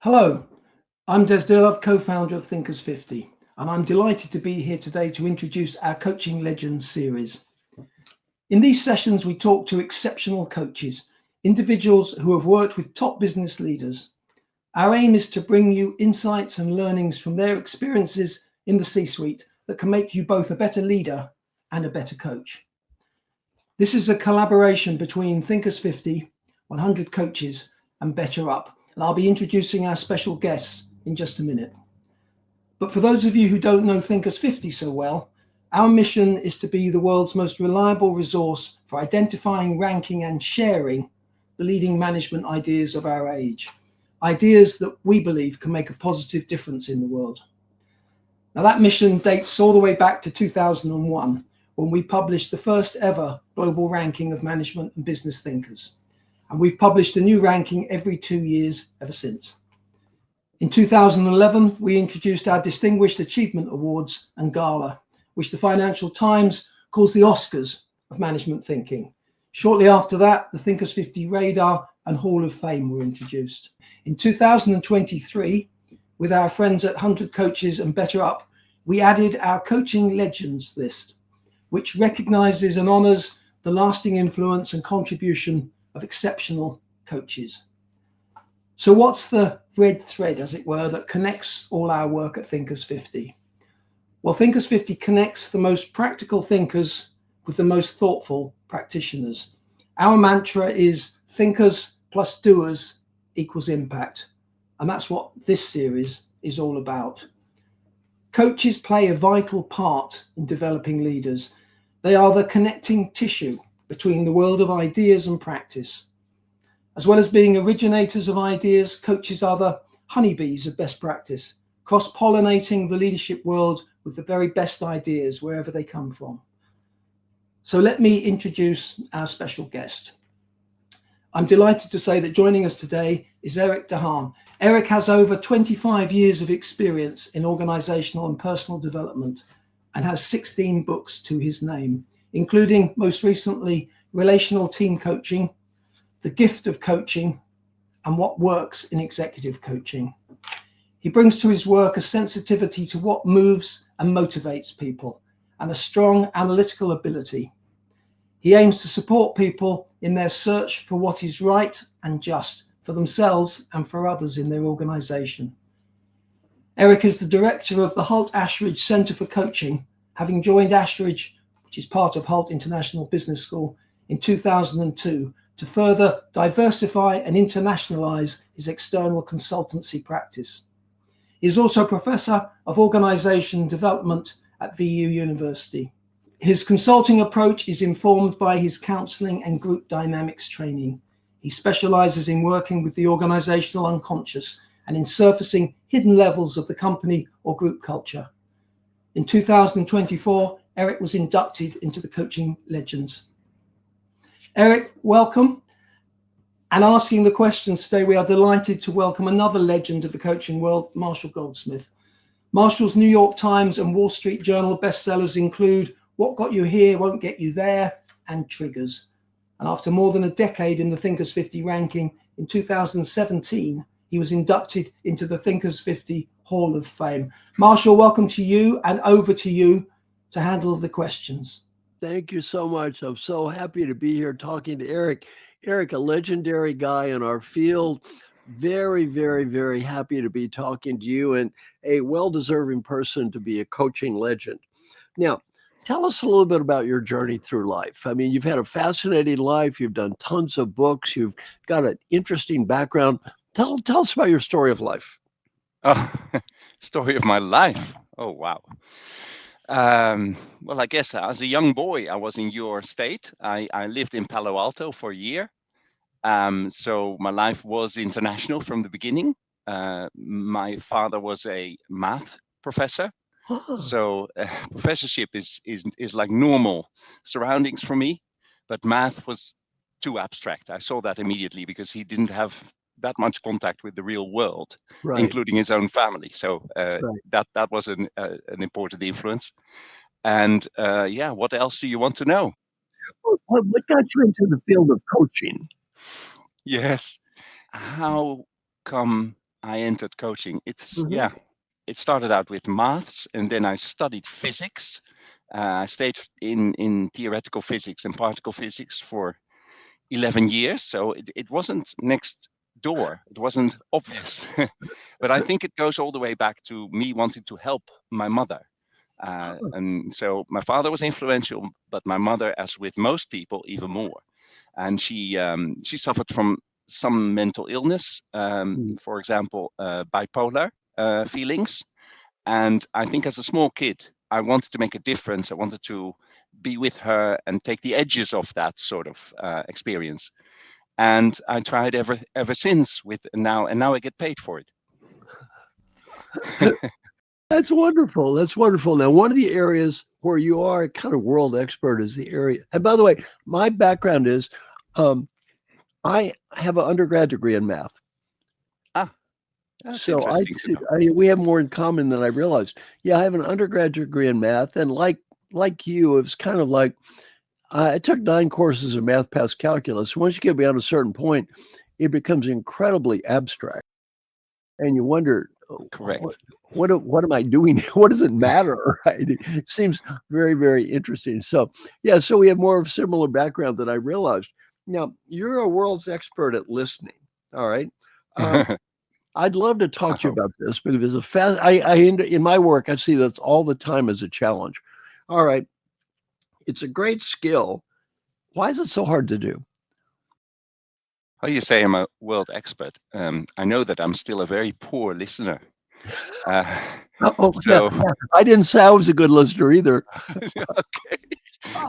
Hello, I'm Des Dearlove, co-founder of Thinkers50, and I'm delighted to be here today to introduce our Coaching Legends series. In these sessions, we talk to exceptional coaches, individuals who have worked with top business leaders. Our aim is to bring you insights and learnings from their experiences in the C-suite that can make you both a better leader and a better coach. This is a collaboration between Thinkers50, 100 coaches, and Better Up. And I'll be introducing our special guests in just a minute. But for those of you who don't know Thinkers50 so well, our mission is to be the world's most reliable resource for identifying, ranking, and sharing the leading management ideas of our age. Ideas that we believe can make a positive difference in the world. Now, that mission dates all the way back to 2001, when we published the first ever global ranking of management and business thinkers. And we've published a new ranking every 2 years ever since. In 2011, we introduced our Distinguished Achievement Awards and Gala, which the Financial Times calls the Oscars of management thinking. Shortly after that, the Thinkers50 Radar and Hall of Fame were introduced. In 2023, with our friends at 100 Coaches and Better Up, we added our Coaching Legends list, which recognizes and honors the lasting influence and contribution of exceptional coaches. So what's the red thread, as it were, that connects all our work at Thinkers50? Well, Thinkers50 connects the most practical thinkers with the most thoughtful practitioners. Our mantra is thinkers plus doers equals impact. And that's what this series is all about. Coaches play a vital part in developing leaders. They are the connecting tissue between the world of ideas and practice. As well as being originators of ideas, coaches are the honeybees of best practice, cross-pollinating the leadership world with the very best ideas wherever they come from. So let me introduce our special guest. I'm delighted to say that joining us today is Erik de Haan. Erik has over 25 years of experience in organizational and personal development and has 16 books to his name, including most recently Relational Team Coaching, The Gift of Coaching, and What Works in Executive Coaching. He brings to his work a sensitivity to what moves and motivates people and a strong analytical ability. He aims to support people in their search for what is right and just for themselves and for others in their organization. Erik is the director of the Hult Ashridge Centre for Coaching, having joined Ashridge, which is part of Hult International Business School, in 2002 to further diversify and internationalize his external consultancy practice. He is also Professor of Organization Development at VU University. His consulting approach is informed by his counseling and group dynamics training. He specializes in working with the organizational unconscious and in surfacing hidden levels of the company or group culture. In 2024, Erik was inducted into the Coaching Legends. Erik, welcome. And asking the questions today, we are delighted to welcome another legend of the coaching world, Marshall Goldsmith. Marshall's New York Times and Wall Street Journal bestsellers include What Got You Here Won't Get You There and Triggers. And after more than a decade in the Thinkers50 ranking, in 2017, he was inducted into the Thinkers50 Hall of Fame. Marshall, welcome to you, and over to you to handle the questions. Thank you so much. I'm so happy to be here talking to Erik. Erik, a legendary guy in our field. Very, very, very happy to be talking to you, and a well-deserving person to be a coaching legend. Now, tell us a little bit about your journey through life. I mean, you've had a fascinating life. You've done tons of books. You've got an interesting background. Tell us about your story of life. Oh, story of my life. Oh, wow. Well, I guess as a young boy, I was in your state. I lived in Palo Alto for a year. So my life was international from the beginning. My father was a math professor. So professorship is like normal surroundings for me, but math was too abstract. I saw that immediately because he didn't have that much contact with the real world, Right. including his own family. So that was an important influence. And what else do you want to know? What got you into the field of coaching? Yes. How come I entered coaching. It's Mhm. yeah, it started out with maths, and then I studied physics. I stayed in theoretical physics and particle physics for 11 years, so it wasn't next door. It wasn't obvious. But I think it goes all the way back to me wanting to help my mother. And so my father was influential, but my mother, as with most people, even more. And she suffered from some mental illness, Mm. for example, bipolar feelings. And I think as a small kid, I wanted to make a difference. I wanted to be with her and take the edges of that sort of experience. And I tried ever since with now, and now I get paid for it. That's wonderful. That's wonderful. Now, one of the areas where you are kind of world expert is the area. And by the way, my background is I have an undergrad degree in math. Ah, that's So interesting to know. we have more in common than I realized. Yeah, I have an undergrad degree in math, and like you, it's kind of like I took 9 courses of math past calculus. Once you get beyond a certain point, it becomes incredibly abstract, and you wonder, Correct. what am I doing? What does it matter? Right? It seems very, very interesting. So yeah, so we have more of similar background than I realized. Now you're a world's expert at listening. All right. I'd love to talk to you hope. about this because it's in my work, I see this all the time as a challenge. All right. It's a great skill. Why is it so hard to do? How you say I'm a world expert? I know that I'm still a very poor listener. Oh, So yeah. I didn't say I was a good listener either. okay,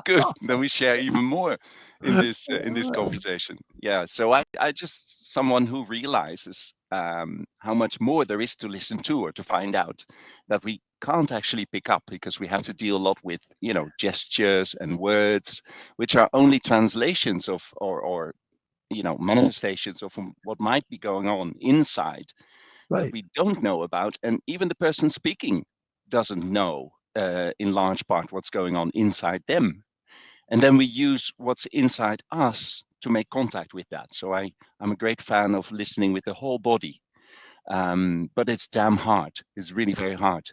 good. Then we share even more in this conversation. Yeah. So I just someone who realizes how much more there is to listen to or to find out that we can't actually pick up because we have to deal a lot with gestures and words, which are only translations of or manifestations of what might be going on inside that Right. we don't know about, and even the person speaking doesn't know in large part what's going on inside them. And then we use what's inside us to make contact with that. So I'm a great fan of listening with the whole body, but it's damn hard. It's really very hard.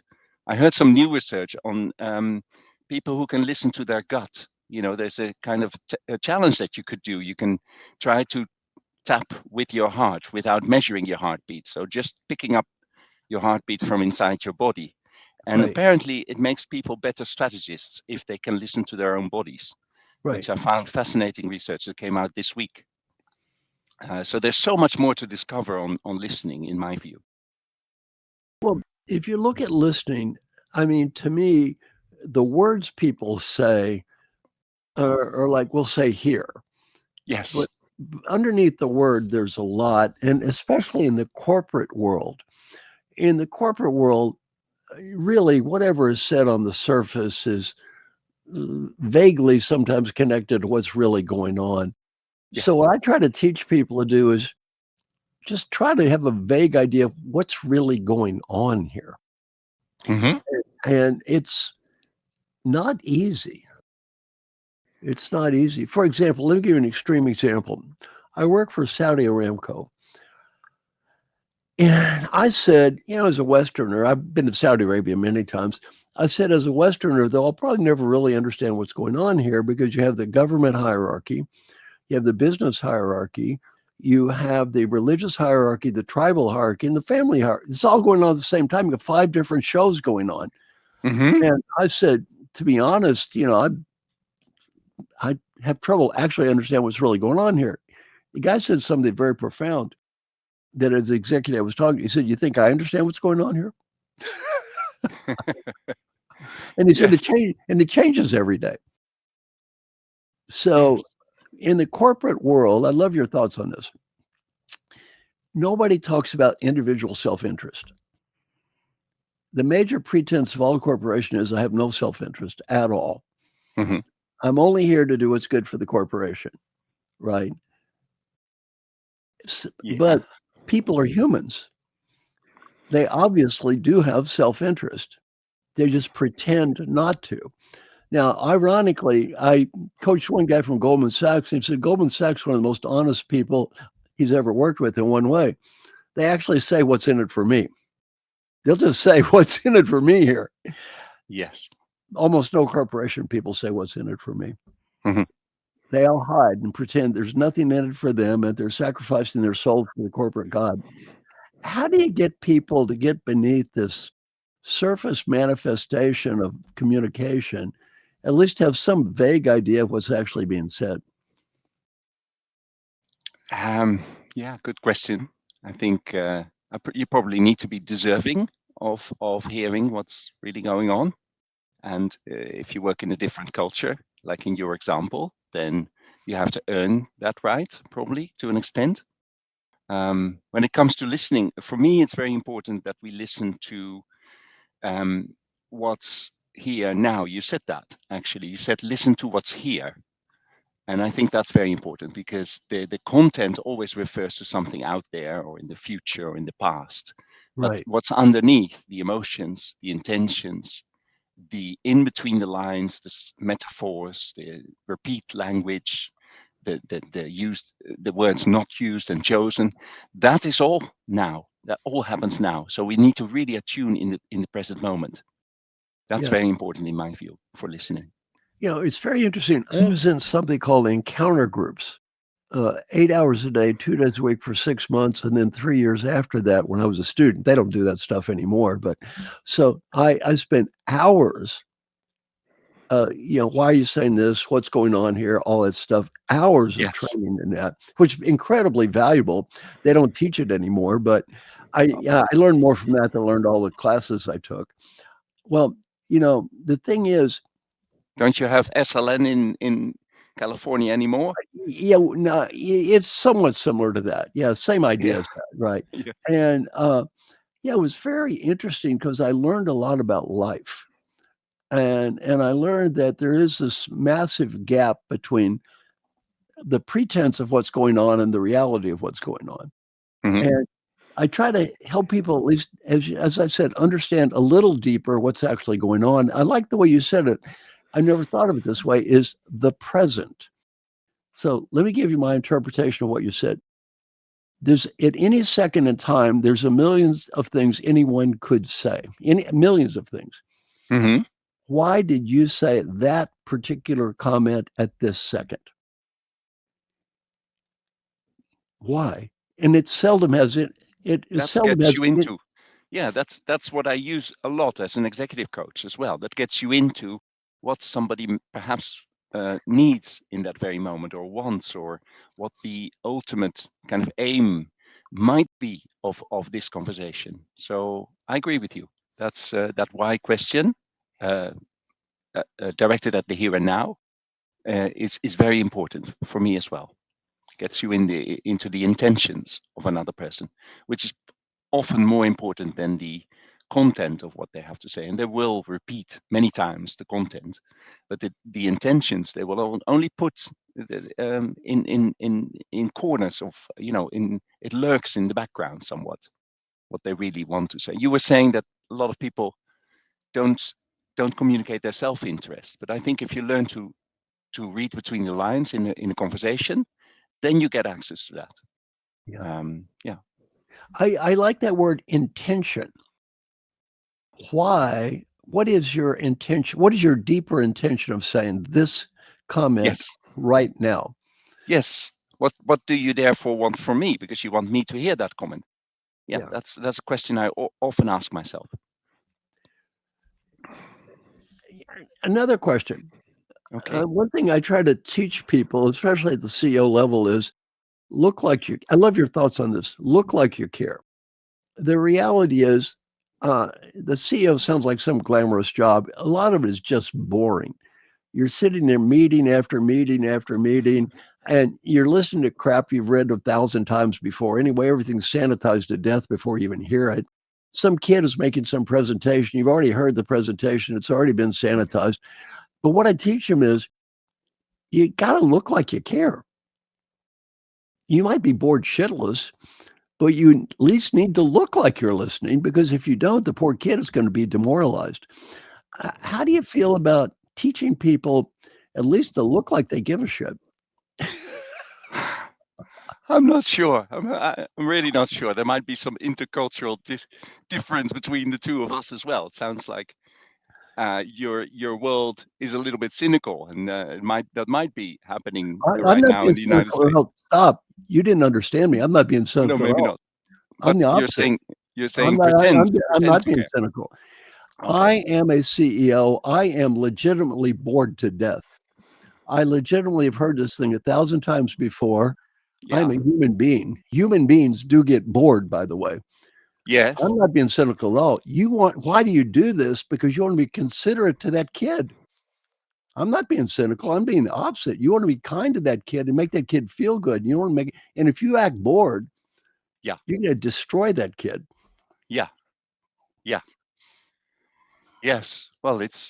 I heard some new research on people who can listen to their gut. There's a kind of a challenge that you could do. You can try to tap with your heart without measuring your heartbeat. So just picking up your heartbeat from inside your body. And Right. apparently it makes people better strategists if they can listen to their own bodies, Right. which I found fascinating research that came out this week. So there's so much more to discover on listening, in my view. Well, if you look at listening, I mean, to me, the words people say are like, we'll say here. Yes. But underneath the word, there's a lot, and especially in the corporate world. In the corporate world, really, whatever is said on the surface is vaguely sometimes connected to what's really going on. Yeah. So what I try to teach people to do is just try to have a vague idea of what's really going on here. Mm-hmm. And it's not easy. It's not easy. For example, let me give you an extreme example. I work for Saudi Aramco. And I said, as a Westerner, I've been to Saudi Arabia many times. I said, as a Westerner, though, I'll probably never really understand what's going on here because you have the government hierarchy, you have the business hierarchy, you have the religious hierarchy, the tribal hierarchy, and the family hierarchy. It's all going on at the same time. You have 5 different shows going on. Mm-hmm. And I said, to be honest, I have trouble actually understand what's really going on here. The guy said something very profound that as the executive I was talking, he said, you think I understand what's going on here? And he said, Yes. it changes every day. So Yes. in the corporate world, I love your thoughts on this. Nobody talks about individual self-interest. The major pretense of all corporation is I have no self-interest at all. Mm-hmm. I'm only here to do what's good for the corporation, right? Yeah. But people are humans. They obviously do have self-interest. They just pretend not to. Now, ironically, I coached one guy from Goldman Sachs, and he said Goldman Sachs is one of the most honest people he's ever worked with in one way. they actually say, what's in it for me? They'll just say, what's in it for me here? Yes. Almost no corporation people say, what's in it for me? Mhm. They all hide and pretend there's nothing in it for them, and they're sacrificing their soul for the corporate God. How do you get people to get beneath this surface manifestation of communication, at least have some vague idea of what's actually being said? Yeah, good question. I think you probably need to be deserving of hearing what's really going on. And if you work in a different culture, like in your example, then you have to earn that right, probably to an extent. When it comes to listening, for me, it's very important that we listen to what's here now. You said that, actually. You said listen to what's here. And I think that's very important because the content always refers to something out there or in the future or in the past. But Right. what's underneath, the emotions, the intentions, the in between the lines, the metaphors, the repeat language, the words not used and chosen, that is all now. That all happens now. So we need to really attune in the present moment. That's Yeah. very important in my view for listening. It's very interesting. I was in something called encounter groups, 8 hours a day, 2 days a week for 6 months. And then 3 years after that, when I was a student, they don't do that stuff anymore. But so I spent hours, why are you saying this? What's going on here? All that stuff, hours of Yes. training in that, which is incredibly valuable. They don't teach it anymore, but I learned more from that than I learned all the classes I took. Well, the thing is, Don't you have SLN in California anymore? yeah, no, it's somewhat similar to that. Yeah, same idea Yeah. as that, right? Yeah. And yeah, it was very interesting because I learned a lot about life, and I learned that there is this massive gap between the pretense of what's going on and the reality of what's going on. Mhm. And I try to help people, at least as I said, understand a little deeper what's actually going on. I like the way you said it. I never thought of it this way. Is the present. So let me give you my interpretation of what you said. There's at any second in time, there's a millions of things anyone could say, millions of things. Mhm. Why did you say that particular comment at this second? Why? And it seldom has it. It That seldom gets has you it. into. Yeah, that's what I use a lot as an executive coach as well. That gets you into what somebody perhaps needs in that very moment or wants, or what the ultimate kind of aim might be of this conversation. So I agree with you. That's that why question uh, directed at the here and now is very important for me as well. Gets you into the intentions of another person, which is often more important than the content of what they have to say. And they will repeat many times the content, but the intentions they will only put in corners of, it lurks in the background somewhat what they really want to say. You were saying that a lot of people don't communicate their self-interest, but I think if you learn to read between the lines in a conversation, then you get access to that. Yeah. Yeah. I like that word intention. Why? What is your intention? What is your deeper intention of saying this comment Yes. right now? Yes. What do you therefore want from me? Because you want me to hear that comment. Yeah, Yeah. that's a question I often ask myself. Another question. Okay. One thing I try to teach people, especially at the CEO level, is look like you. I love your thoughts on this. Look like you care. The reality is, the CEO sounds like some glamorous job. A lot of it is just boring. You're sitting there meeting after meeting after meeting, and you're listening to crap you've read 1,000 times before. Anyway, everything's sanitized to death before you even hear it. Some kid is making some presentation. You've already heard the presentation. It's already been sanitized. But what I teach them is you got to look like you care. You might be bored shitless, but you at least need to look like you're listening, because if you don't, the poor kid is going to be demoralized. How do you feel about teaching people at least to look like they give a shit? I'm not sure. I'm really not sure. There might be some intercultural difference between the two of us as well. It sounds like your world is a little bit cynical, and that might be happening I'm right not now being in the United cynical. States. No, stop. You didn't understand me. I'm not being No, cynical at maybe all. not. I'm But the opposite. you're I'm saying not. pretend I'm not to being care. cynical. Okay. I am a CEO. I am legitimately bored to death. I legitimately have heard this thing 1,000 times before. Yeah. I'm a human being. Human beings do get bored, by the way. Yes. I'm not being cynical at all. Why do you do this? Because you want to be considerate to that kid. I'm not being cynical. I'm being the opposite. You want to be kind to that kid and make that kid feel good. You want to make, and if you act bored, Yeah. you're going to destroy that kid. Yeah. Yeah. Yes. Well, it's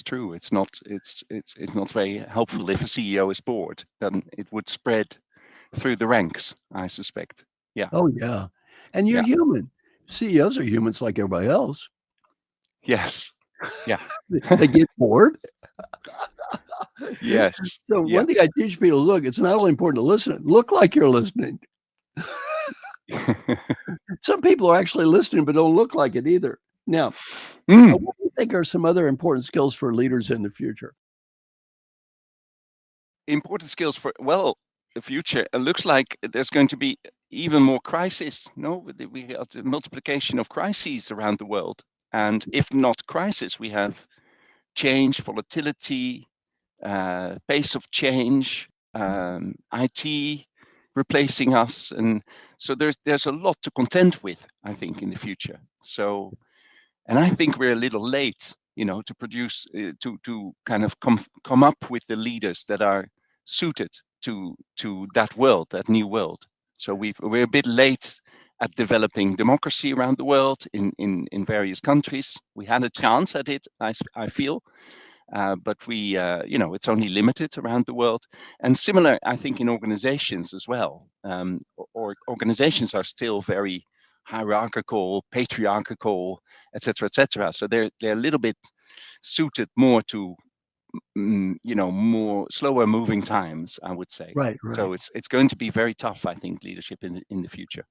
true. It's not very helpful if a CEO is bored. Then it would spread through the ranks, I suspect. Yeah. Oh, yeah. And you're Yeah. human. CEOs are humans like everybody else. Yes. Yeah. They get bored. Yes. So Yeah. one thing I teach people, look, it's not only important to listen, look like you're listening. Some people are actually listening, but don't look like it either. Now, what do you think are some other important skills for leaders in the future? Important skills for, well, the future. It looks like there's going to be even more crisis. No, we have the multiplication of crises around the world, and if not crisis, we have change, volatility, pace of change, IT replacing us, and so there's a lot to contend with, I think, in the future. So, and I think we're a little late, to produce to kind of come up with the leaders that are suited to that world, that new world. So we're a bit late at developing democracy around the world in various countries. We had a chance at it, I feel, but it's only limited around the world. And similar, I think, in organizations as well. Or organizations are still very hierarchical, patriarchal, etc., etc. So they're a little bit suited more to more slower moving times, I would say. Right. So it's going to be very tough, I think, leadership in the future.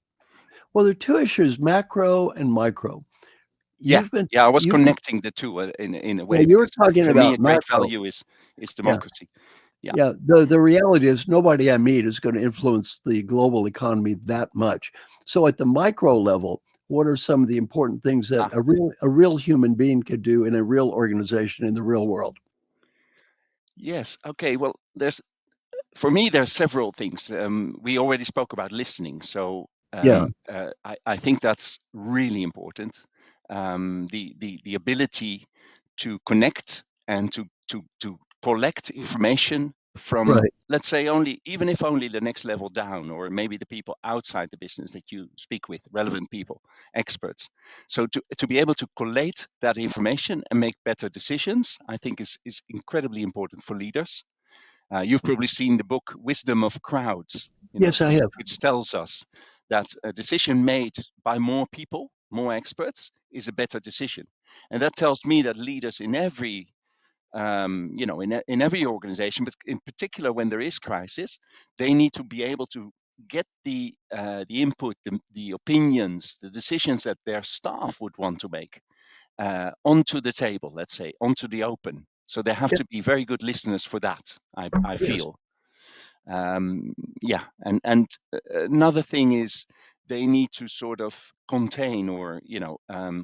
Well, there are two issues, macro and micro. Yeah, I was you've been, connecting the two in a way. you were Because talking for me, about a great macro. value is Yeah. democracy. Yeah. Yeah. The reality is nobody I meet is going to influence the global economy that much. So at the micro level, what are some of the important things that a real human being could do in a real organization in the real world? Yes. Okay. Well, for me, there's several things. We already spoke about listening, so Yeah. I think that's really important. The ability to connect and to collect information from, Right. let's say, even if only the next level down, or maybe the people outside the business that you speak with, relevant people, experts. So to be able to collate that information and make better decisions, I think is incredibly important for leaders. You've probably seen the book Wisdom of Crowds, Yes, I have. which tells us that a decision made by more people, more experts, is a better decision. And that tells me that leaders in every in every organization, but in particular when there is crisis, they need to be able to get the input, the opinions, the decisions that their staff would want to make onto the table, let's say, onto the open. So they have Yeah. to be very good listeners for that, I Yes. feel. Yeah, and another thing is they need to sort of contain, or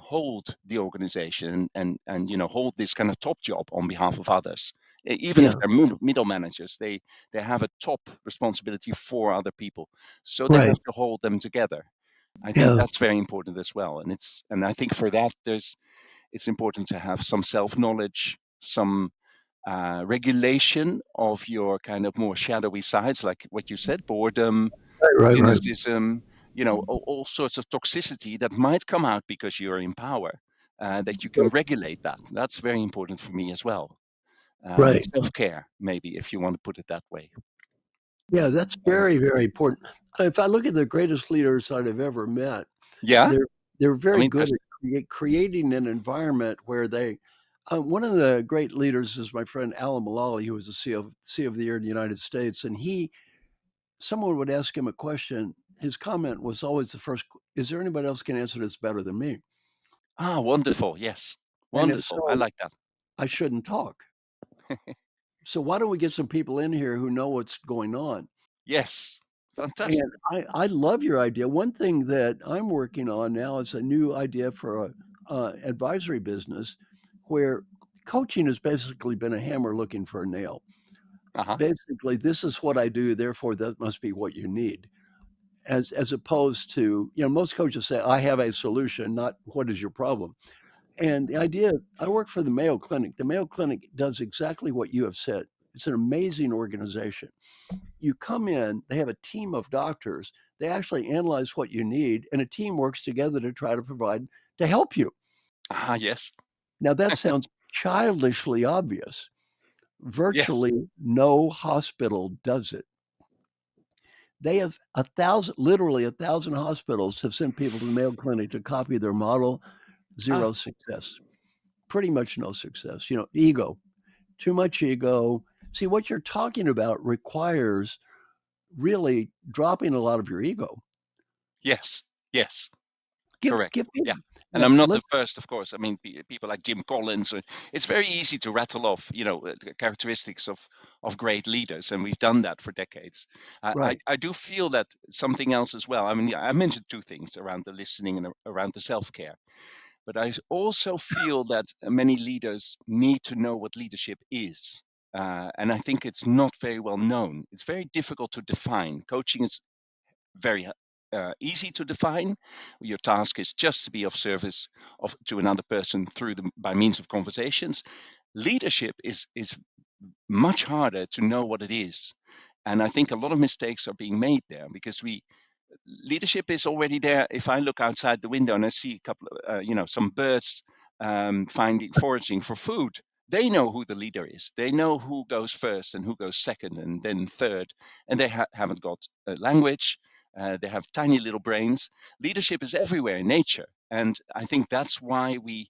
hold the organization, and hold this kind of top job on behalf of others. Even if Yeah. they're middle managers, they have a top responsibility for other people, so they Right. have to hold them together. I think Yeah. that's very important as well, and I think for that it's important to have some self-knowledge, some regulation of your kind of more shadowy sides, like what you said, boredom, Right. cynicism, all sorts of toxicity that might come out because you're in power, that you can regulate that. That's very important for me as well. Right. Self-care, maybe, if you want to put it that way. Yeah, that's very, very important. If I look at the greatest leaders that I've ever met, Yeah, they're very I'm good interested. at creating an environment where they. One of the great leaders is my friend Alan Mulally, who was the CEO of the Year in the United States, and he someone would ask him a question, his comment was always the first, is there anybody else can answer this better than me? Ah, wonderful. Yes. And if Wonderful. I so, like that. I shouldn't talk. So why don't we get some people in here who know what's going on? Yes. And Fantastic. I love your idea. One thing that I'm working on now is a new idea for a advisory business where coaching has basically been a hammer looking for a nail. Uh-huh. Basically, this is what I do, therefore that must be what you need. As opposed to, most coaches say, I have a solution, not what is your problem. And the idea, I work for the Mayo Clinic. The Mayo Clinic does exactly what you have said. It's an amazing organization. You come in, they have a team of doctors. They actually analyze what you need, and a team works together to try to provide to help you. Ah, yes. Now, that sounds childishly obvious. Yes. Virtually no hospital does it. They have literally 1,000 hospitals have sent people to the Mayo Clinic to copy their model. Zero success. Pretty much no success. Ego, too much ego. See, what you're talking about requires really dropping a lot of your ego. Yes. Yes. Give Correct. Yeah. people. And I'm not the first, of course. I mean, people like Jim Collins. It's very easy to rattle off, the characteristics of great leaders, and we've done that for decades. Right. I do feel that something else as well. I mean, I mentioned two things around the listening and around the self-care, but I also feel that many leaders need to know what leadership is. And I think it's not very well known. It's very difficult to define. Coaching is very easy to define. Your task is just to be of service to another person by means of conversations. Leadership is much harder to know what it is, and I think a lot of mistakes are being made there because leadership is already there. If I look outside the window and I see a couple of some birds foraging for food, they know who the leader is. They know who goes first and who goes second and then third, and they haven't got a language. They have tiny little brains. Leadership is everywhere in nature, and I think that's why we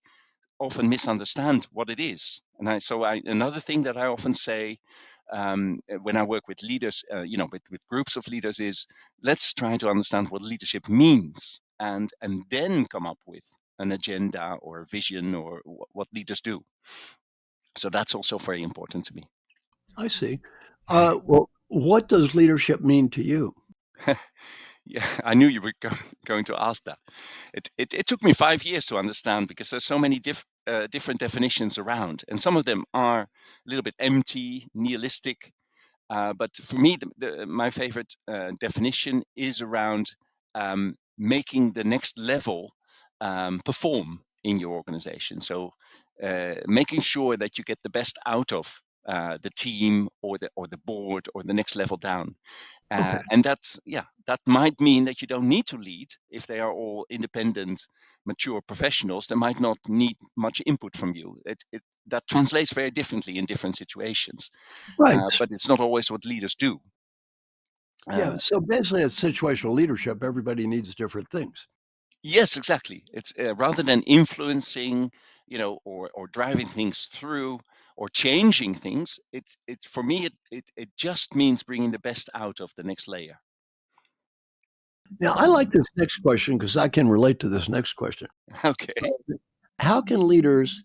often misunderstand what it is. And another thing that I often say when I work with leaders, with groups of leaders, is let's try to understand what leadership means, and then come up with an agenda or a vision or what leaders do. So that's also very important to me. I see. Well, what does leadership mean to you? Yeah, I knew you were going to ask that. It took me 5 years to understand because there's so many different definitions around, and some of them are a little bit empty, nihilistic. But for me, my favorite definition is around making the next level perform in your organization. So making sure that you get the best out of the team or the board or the next level down. Okay. And that might mean that you don't need to lead if they are all independent, mature professionals. They might not need much input from you. That translates very differently in different situations. Right. But it's not always what leaders do. Yeah. So basically, it's situational leadership. Everybody needs different things. Yes, exactly. It's rather than influencing, or driving things through or changing things. It's for me. It just means bringing the best out of the next layer. Now, I like this next question because I can relate to this next question. Okay. How can leaders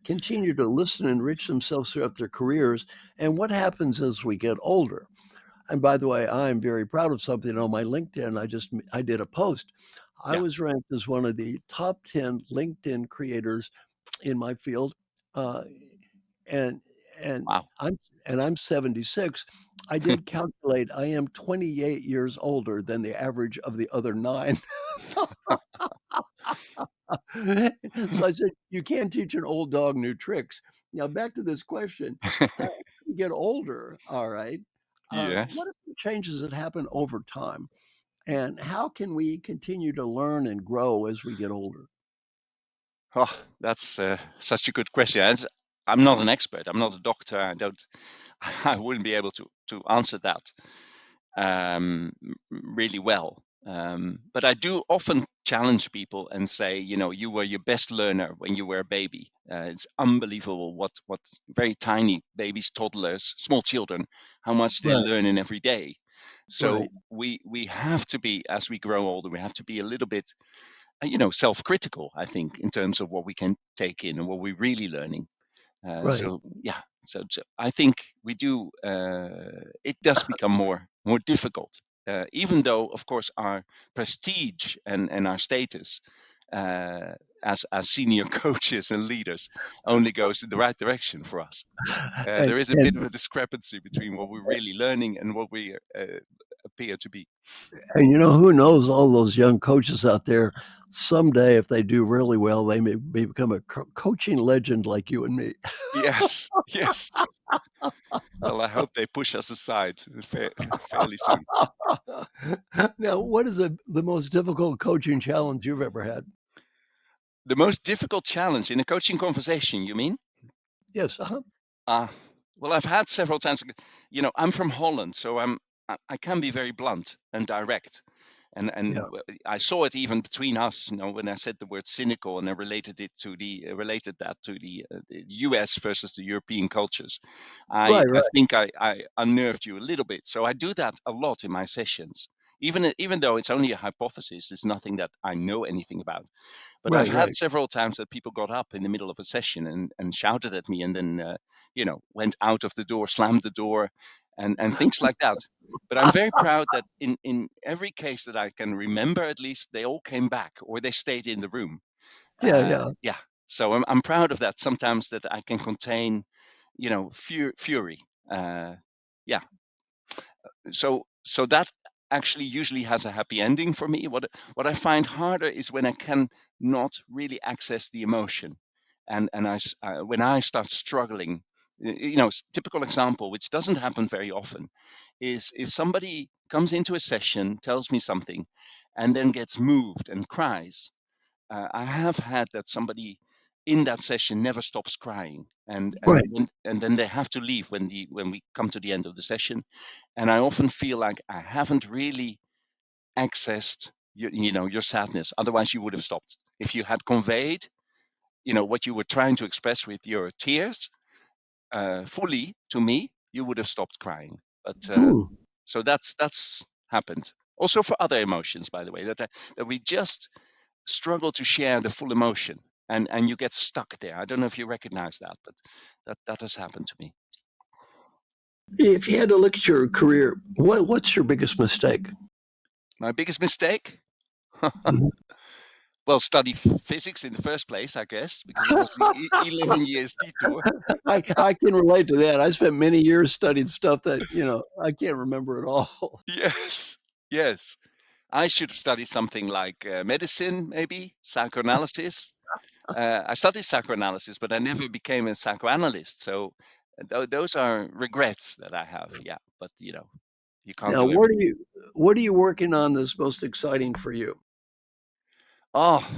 continue to listen and enrich themselves throughout their careers? And what happens as we get older? And by the way, I'm very proud of something on my LinkedIn. I did a post. I Yeah. was ranked as one of the top 10 LinkedIn creators in my field, and Wow. I'm 76. I did calculate I am 28 years older than the average of the other 9. So I said, you can't teach an old dog new tricks. Now back to this question. As we get older, all right, Yes. what are the changes that happen over time? And how can we continue to learn and grow as we get older? Oh, that's such a good question. I'm not an expert. I'm not a doctor. I wouldn't be able to answer that really well. But I do often challenge people and say, you were your best learner when you were a baby. It's unbelievable what very tiny babies, toddlers, small children, how much they Right. learn in every day. So Right. we have to be, as we grow older, we have to be a little bit, self-critical, I think, in terms of what we can take in and what we're really learning. Right. So yeah, so I think we do. It does become more difficult, even though, of course, our prestige and our status as senior coaches and leaders only goes in the right direction for us. And There is a bit of a discrepancy between what we're really learning and what we appear to be. who knows, all those young coaches out there, someday, if they do really well, they may become a coaching legend like you and me. Yes, yes. Well, I hope they push us aside fairly soon. Now, what is the most difficult coaching challenge you've ever had? The most difficult challenge in a coaching conversation, you mean? Yes. Uh, well, I've had several times. I'm from Holland, so I can be very blunt and direct. And Yeah. I saw it even between us, when I said the word cynical, and I related that to the US versus the European cultures. I Right. I Right. think I unnerved you a little bit. So I do that a lot in my sessions. Even though it's only a hypothesis, it's nothing that I know anything about. But I've Right. had Right. several times that people got up in the middle of a session and shouted at me, and then went out of the door, slammed the door, and things like that. But I'm very proud that in every case that I can remember, at least, they all came back or they stayed in the room. Yeah. Yeah. Yeah. So I'm proud of that. Sometimes that I can contain, fury. Yeah. So that actually usually has a happy ending for me. What I find harder is when I can not really access the emotion, and when I start struggling. Typical example, which doesn't happen very often, is if somebody comes into a session, tells me something, and then gets moved and cries. I have had that somebody in that session never stops crying, and Right. then they have to leave when we come to the end of the session, and I often feel like I haven't really accessed your sadness. Otherwise, you would have stopped. If you had conveyed, what you were trying to express with your tears fully to me, you would have stopped crying. But Hmm. so that's happened. Also for other emotions, by the way, that we just struggle to share the full emotion, and you get stuck there. I don't know if you recognize that, but that has happened to me. If you had to look at your career, what's your biggest mistake? My biggest mistake? Mhm. Well, study physics in the first place, I guess, because it was the 11 years detour. I can relate to that. I spent many years studying stuff that I can't remember at all. Yes, yes. I should have studied something like medicine, maybe psychoanalysis. I studied psychoanalysis, but I never became a psychoanalyst. So those are regrets that I have. Yeah, but you can't Now, do everything. what are you working on that's most exciting for you? Oh,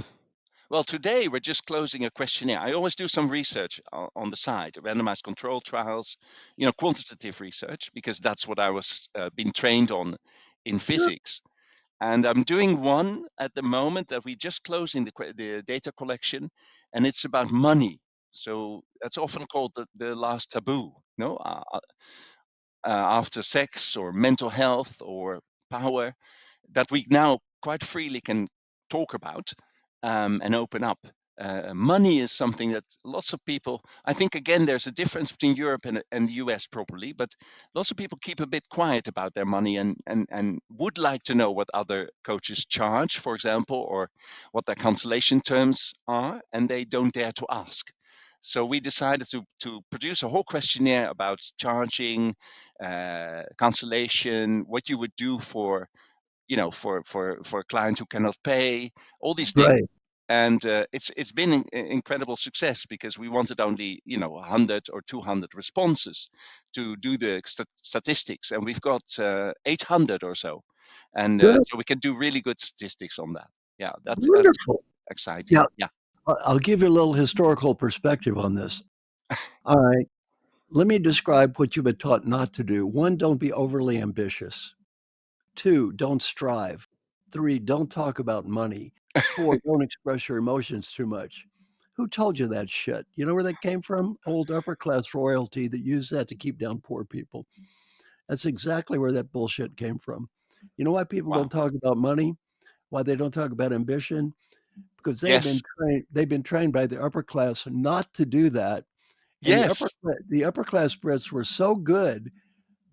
well, today we're just closing a questionnaire. I always do some research on the side, randomized control trials, quantitative research, because that's what I was being trained on in Sure. physics. And I'm doing one at the moment that we just closing the data collection, and it's about money. So that's often called the last taboo, no? After sex or mental health or power, that we now quite freely can talk about and open up. Money is something that lots of people, I think, again, there's a difference between Europe and the US probably, but lots of people keep a bit quiet about their money and would like to know what other coaches charge, for example, or what their cancellation terms are, and they don't dare to ask. So we decided to produce a whole questionnaire about charging, cancellation, what you would do for for a client who cannot pay, all these things. Right. And it's been an incredible success because we wanted only 100 or 200 responses to do the statistics, and we've got 800 or so, and Good. so we can do really good statistics on that. Yeah, that's Wonderful. exciting. Yeah. Yeah. I'll give you a little historical perspective on this. All right. Let me describe what you've been taught not to do. One, don't be overly ambitious. Two, don't strive. Three, don't talk about money. Four, don't express your emotions too much. Who told you that shit? You know where that came from? Old upper class royalty that used that to keep down poor people. That's exactly where that bullshit came from. You know why people Wow. don't talk about money? Why they don't talk about ambition? Because they've Yes. been trained by the upper class not to do that. And Yes. the upper class Brits were so good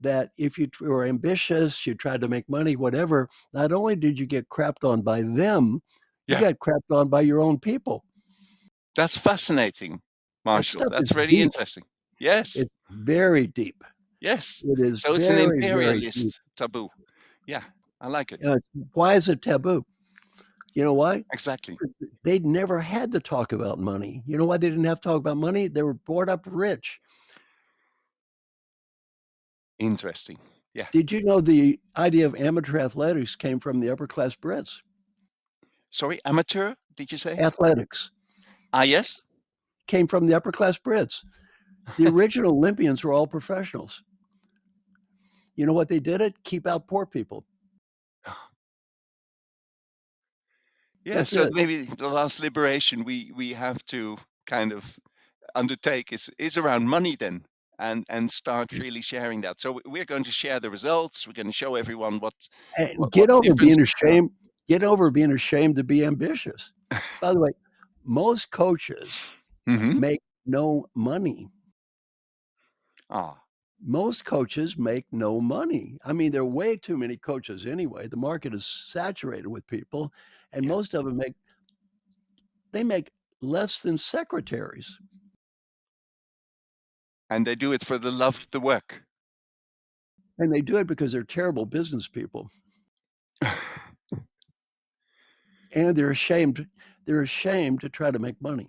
that if you were ambitious, you tried to make money, whatever, not only did you get crapped on by them, you Yeah. got crapped on by your own people. That's fascinating, Marshall. Stuff That's is really deep. interesting. Yes. It's very deep. Yes. It is So it's an very, very deep. imperialist taboo. Yeah, I like it. Why is it taboo? You know why? Exactly. They'd never had to talk about money. You know why they didn't have to talk about money? They were brought up rich. Interesting. Yeah. Did you know the idea of amateur athletics came from the upper class Brits? Sorry, amateur, did you say? Athletics Yes. came from the upper class Brits. The original Olympians were all professionals. You know what they did it? Keep out poor people. Yeah, That's so it. maybe the last liberation we have to kind of undertake is around money then, and start really sharing that. So we're going to share the results. We're going to show everyone what And what get over being differences there are. ashamed. Get over being ashamed to be ambitious. By the way, most coaches Mm-hmm. make no money. Ah, Most coaches make no money. I mean, there are way too many coaches anyway. The market is saturated with people, and yeah. most of them make less than secretaries. And they do it for the love of the work. And they do it because they're terrible business people. And they're ashamed to try to make money.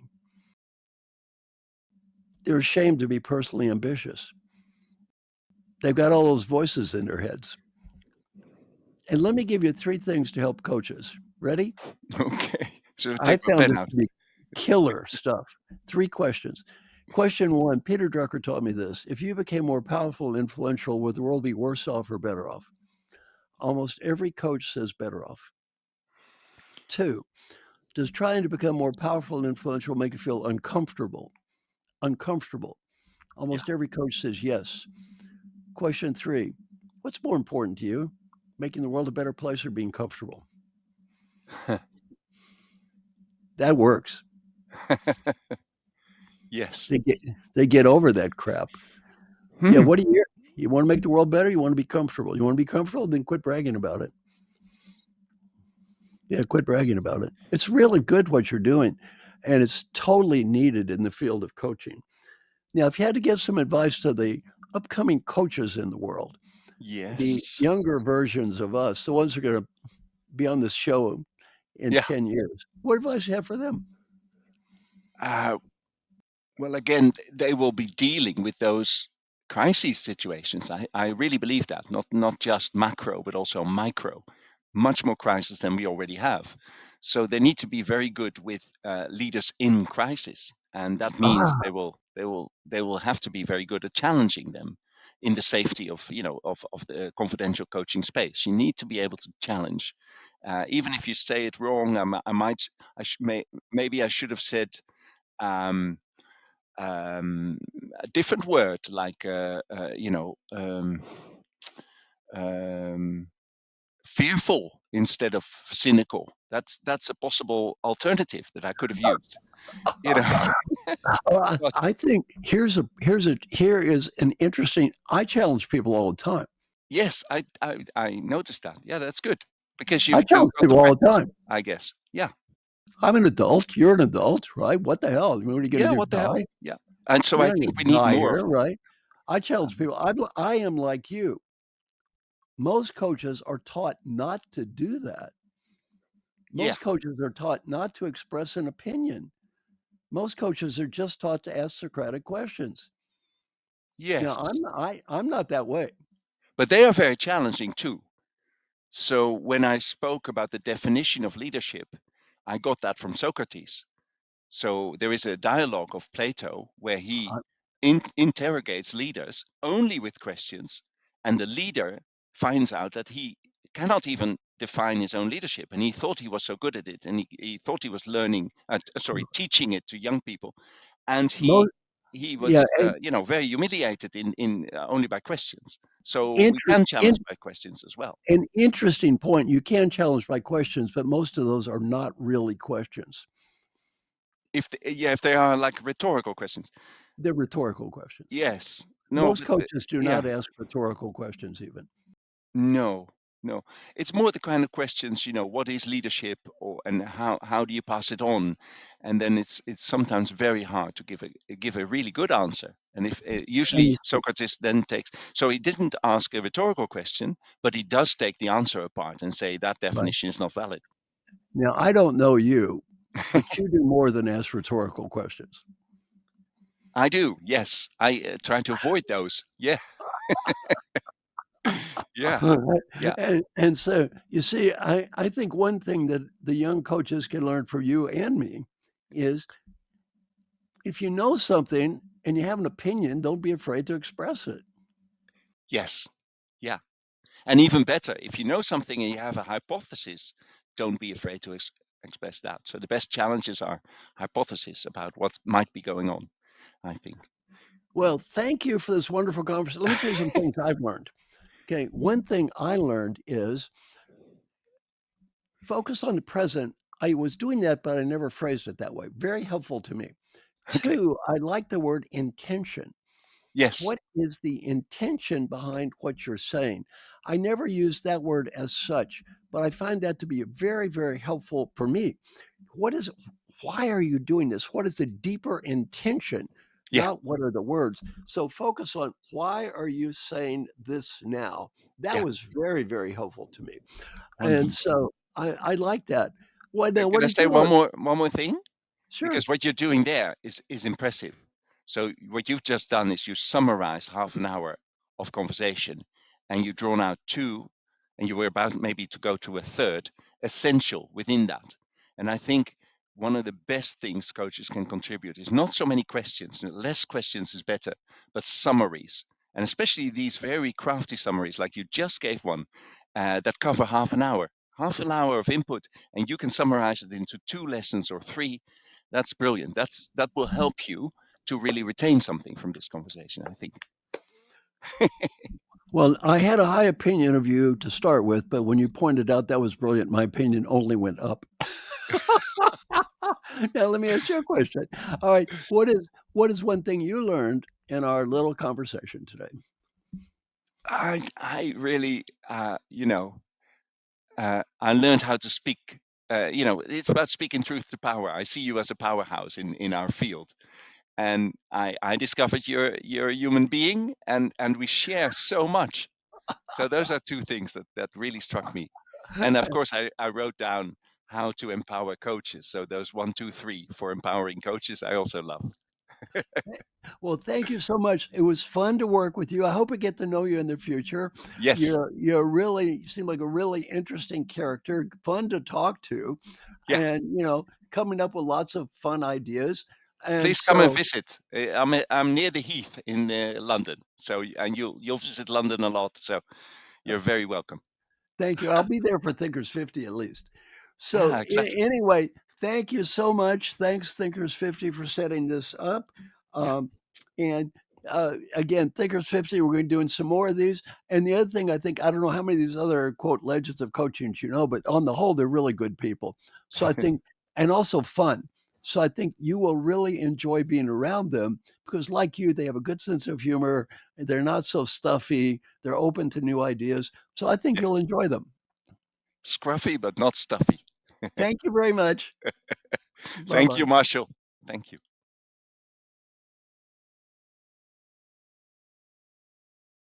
They're ashamed to be personally ambitious. They've got all those voices in their heads. And let me give you 3 things to help coaches. Ready? Okay. Should I I take my found pen this out? to be killer stuff. 3 questions. Question 1, Peter Drucker taught me this. If you became more powerful and influential, would the world be worse off or better off? Almost every coach says better off. 2, does trying to become more powerful and influential make you feel uncomfortable? Uncomfortable. Almost every coach says yes. Question 3, what's more important to you? Making the world a better place or being comfortable? That works. Yes. They get over that crap. Yeah, Hmm. what do you want to make the world better? You want to be comfortable. You want to be comfortable? Then quit bragging about it. Yeah, quit bragging about it. It's really good what you're doing, and it's totally needed in the field of coaching. Now, if you had to give some advice to the upcoming coaches in the world, the Yes. younger versions of us, the ones who are going to be on this show in Yeah. 10 years, what advice do you have for them? Well, again, they will be dealing with those crisis situations. I really believe that, not just macro, but also micro, much more crisis than we already have. So they need to be very good with leaders in crisis, and that means they will have to be very good at challenging them in the safety of of the confidential coaching space. You need to be able to challenge, even if you say it wrong. Maybe I should have said. Um, a different word like fearful instead of cynical. That's a possible alternative that I could have used. You know, but I think here is an interesting. I challenge people all the time. yes, I noticed that. Yeah, that's good because I you've challenge got the people all the practice, time. I guess. Yeah, I'm an adult. You're an adult, right? What the hell? What are you going to yeah. do? What the hell? Die? Yeah, and so You're I not think going we to need die more of here, them. right? I challenge people. I am like you. Most coaches are taught not to do that. Yeah. Most coaches are taught not to express an opinion. Most coaches are just taught to ask Socratic questions. Now, Yes, I'm not that way. but they are very challenging too. So when I spoke about the definition of leadership, I got that from Socrates. So there is a dialogue of Plato where he I- interrogates leaders only with questions, and the leader finds out that he cannot even define his own leadership. And he thought he was so good at it, and he thought he was teaching it to young people. And he Most he Yeah, was, very humiliated in only by questions. So we inter can in challenge by questions as well. an interesting point. You can challenge by questions, but most of those are not really questions. If they are like rhetorical questions. They're rhetorical questions. Yes. No, Most but coaches do yeah. not ask rhetorical questions even. No, no. It's more the kind of questions, what is leadership, and how do you pass it on? And then it's sometimes very hard to give a really good answer. And if And usually you see Socrates then takes, so he didn't ask a rhetorical question, but he does take the answer apart and say that right. definition is not valid. Now, I don't know you, but you do more than ask rhetorical questions. I do, yes. I try to avoid those. Yeah, yeah, yeah. And so, you see, I think one thing that the young coaches can learn from you and me is if you know something and you have an opinion, don't be afraid to express it. Yes, yeah. And even better, if you know something and you have a hypothesis, don't be afraid to express that. So the best challenges are hypotheses about what might be going on, I think. Well, thank you for this wonderful conversation. Let me tell you some things I've learned. Okay, one thing I learned is focus on the present. I was doing that, but I never phrased it that way. Very helpful to me. Okay. Two, I like the word intention. Yes. What is the intention behind what you're saying? I never use that word as such, but I find that to be very, very helpful for me. What is why are you doing this? What is the deeper intention? Yeah. Not what are the words. So focus on why are you saying this now? That Yeah. was very, very helpful to me. And 100%. so I like that. Well, now what Can I do you say do? one more thing? Sure. Because what you're doing there is impressive. So what you've just done is you summarize half an hour of conversation, and you've drawn out two, and you were about maybe to go to a third essential within that. And I think one of the best things coaches can contribute is not so many questions. Less questions is better, but summaries, and especially these very crafty summaries, like you just gave one, that cover half an hour of input, and you can summarize it into 2 lessons or 3. That's brilliant. That will help you to really retain something from this conversation, I think. Well, I had a high opinion of you to start with, but when you pointed out that was brilliant, my opinion only went up. Now let me ask you a question. All right, what is one thing you learned in our little conversation today? I really, I learned how to speak. It's about speaking truth to power. I see you as a powerhouse in our field, and I discovered you're a human being, and we share so much. So those are two things that really struck me. And of course, I wrote down how to empower coaches. So those 1, 2, 3 for empowering coaches, I also love. Well, thank you so much. It was fun to work with you. I hope I get to know you in the future. Yes, You seem like a really interesting character, fun to talk to, yeah. and coming up with lots of fun ideas. And Please come and so visit. I'm near the Heath in London, so and you'll visit London a lot. So you're very welcome. thank you. I'll be there for Thinkers 50 at least. So Exactly. anyway, thank you so much. Thanks, Thinkers 50, for setting this up. Um, and again, Thinkers 50, we're going to be doing some more of these. And the other thing, I think, I don't know how many of these other quote legends of coaching you know, but on the whole, they're really good people. So I think, and also fun. So I think you will really enjoy being around them because, like you, they have a good sense of humor. They're not so stuffy. They're open to new ideas. So I think Yeah. you'll enjoy them. Scruffy, but not stuffy. Thank you very much. Thank Bye-bye. you, Marshall. Thank you.